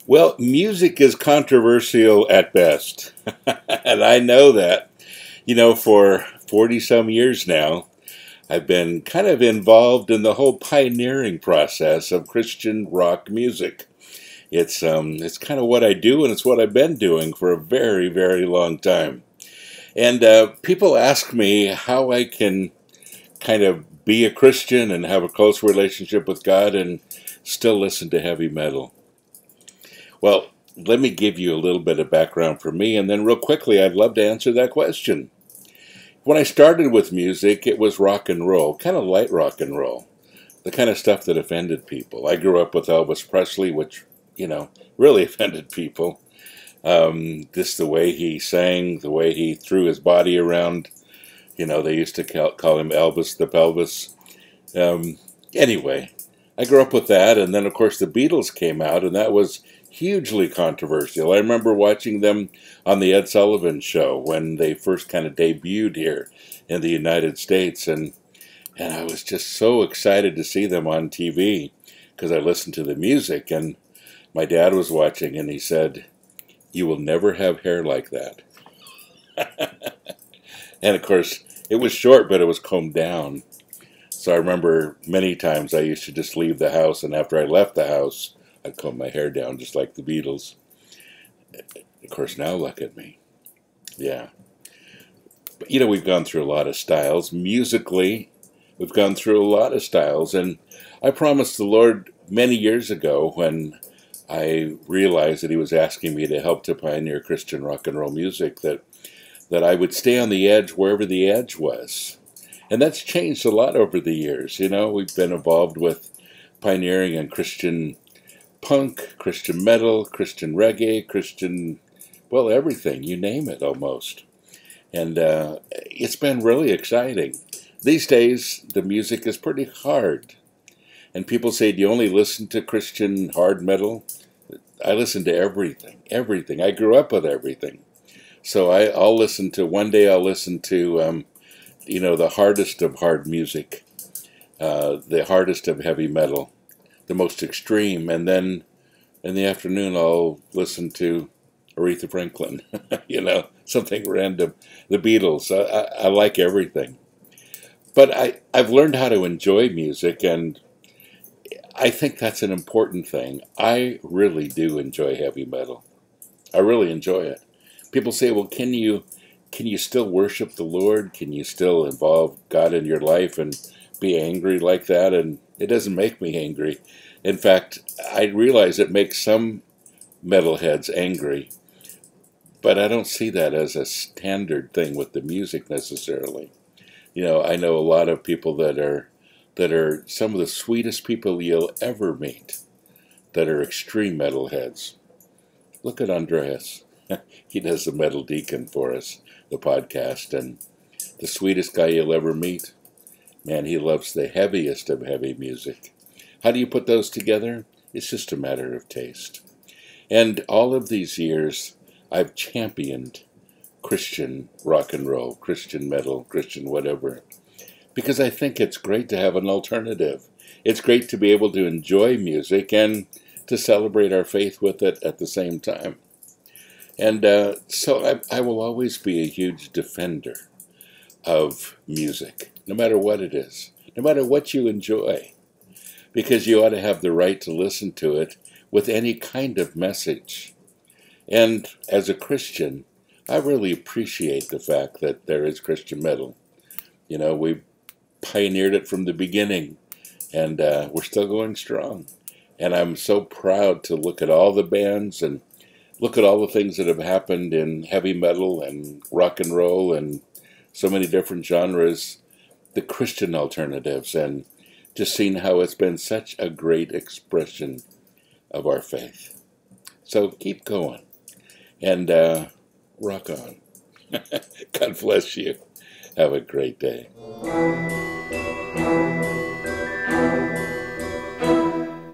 Well, music is controversial at best. And I know that. For 40 some years now, I've been kind of involved in the whole pioneering process of Christian rock music. It's kind of what I do, and it's what I've been doing for a very, very long time. And people ask me how I can kind of be a Christian and have a close relationship with God and still listen to heavy metal. Well, let me give you a little bit of background for me, and then real quickly, I'd love to answer that question. When I started with music, it was rock and roll, kind of light rock and roll, the kind of stuff that offended people. I grew up with Elvis Presley, which, really offended people. Just the way he sang, the way he threw his body around. They used to call him Elvis the Pelvis. Anyway, I grew up with that, and then, of course, the Beatles came out, and that was hugely controversial. I remember watching them on the Ed Sullivan Show when they first kind of debuted here in the United States, and I was just so excited to see them on TV because I listened to the music, and my dad was watching, and he said, "You will never have hair like that." And, of course, it was short, but it was combed down. So I remember many times I used to just leave the house, and after I left the house, I'd comb my hair down just like the Beatles. Of course, now look at me. Yeah. But, we've gone through a lot of styles. Musically, we've gone through a lot of styles. And I promised the Lord many years ago when I realized that He was asking me to help to pioneer Christian rock and roll music that I would stay on the edge wherever the edge was. And that's changed a lot over the years. We've been involved with pioneering in Christian punk, Christian metal, Christian reggae, Christian, well, everything, you name it almost. And it's been really exciting. These days, the music is pretty hard. And people say, do you only listen to Christian hard metal? I listen to everything, everything. I grew up with everything. So one day I'll listen to, the hardest of hard music, the hardest of heavy metal, the most extreme, and then in the afternoon I'll listen to Aretha Franklin, something random, the Beatles. I like everything. But I've learned how to enjoy music, and I think that's an important thing. I really do enjoy heavy metal. I really enjoy it. People say, well, can you still worship the Lord? Can you still involve God in your life and be angry like that? And it doesn't make me angry. In fact, I realize it makes some metalheads angry, but I don't see that as a standard thing with the music necessarily. I know a lot of people that are some of the sweetest people you'll ever meet that are extreme metalheads. Look at Andreas. He does the Metal Deacon for us, the podcast, and the sweetest guy you'll ever meet. Man, he loves the heaviest of heavy music. How do you put those together? It's just a matter of taste. And all of these years, I've championed Christian rock and roll, Christian metal, Christian whatever, because I think it's great to have an alternative. It's great to be able to enjoy music and to celebrate our faith with it at the same time. And so I will always be a huge defender of music, no matter what it is, no matter what you enjoy, because you ought to have the right to listen to it with any kind of message. And as a Christian, I really appreciate the fact that there is Christian metal. We pioneered it from the beginning, and we're still going strong. And I'm so proud to look at all the bands and look at all the things that have happened in heavy metal and rock and roll and so many different genres, the Christian alternatives, and just seeing how it's been such a great expression of our faith. So keep going and rock on. God bless you. Have a great day.